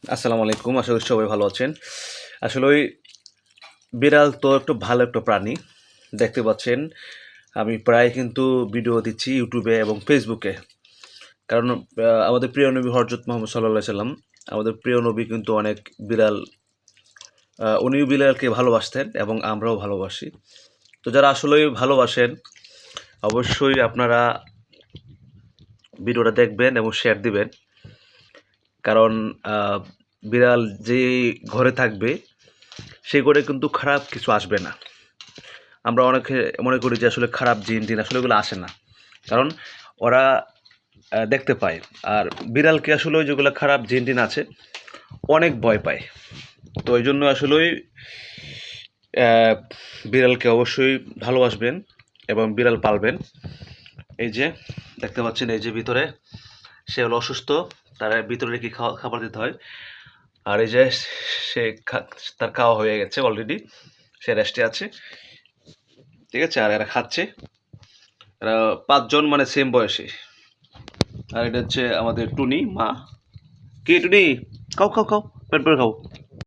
আসসালামু আলাইকুম। আশা করি সবাই ভালো আছেন। আসলে ওই বিড়াল তো একটু ভালো একটা প্রাণী। দেখতে পাচ্ছেন আমি প্রায় কিন্তু ভিডিও দিচ্ছি ইউটিউবে এবং ফেসবুকে। কারণ আমাদের প্রিয় নবী হযরত মুহাম্মদ সাল্লাল্লাহু আলাইহি সাল্লাম, আমাদের প্রিয় নবী কিন্তু অনেক বিড়াল উনিও বিড়ালকে ভালোবাসতেন এবং আমরাও ভালোবাসি। তো যারা আসলেই ভালোবাসেন অবশ্যই আপনারা ভিডিওটা দেখবেন এবং শেয়ার দিবেন। কারণ আ বিড়াল যেই ঘরে থাকবে সেই ঘরে কিন্তু খারাপ কিছু আসবে না। আমরা অনেকে মনে করি যে আসলে খারাপ জিন-টিন আসলে ওগুলো আসে না। কারণ ওরা দেখতে পায়। আর বিড়ালকে আসলে ওই যেগুলো খারাপ জিন-টিন আছে অনেক ভয় পায়। তো এইজন্য আসলেই অ্যা বিড়ালকে অবশ্যই ভালোবাসবেন এবং বিড়াল পালবেন। এই যে দেখতে পাচ্ছেন এই যে ভিতরে সে হলো অসুস্থ। তার ভিতরে রেখে খাবার দিতে হয়। আর এই যে সে তার খাওয়া হয়ে গেছে অলরেডি। সে রেস্টে আছে। ঠিক আছে? আর এরা খাচ্ছে। এরা ৫ জন মানে সেম বয়সী। আর এটা হচ্ছে আমাদের টুনি মা। কি টুনি? খাও, খাও, খাও। পেট ভরে খাও।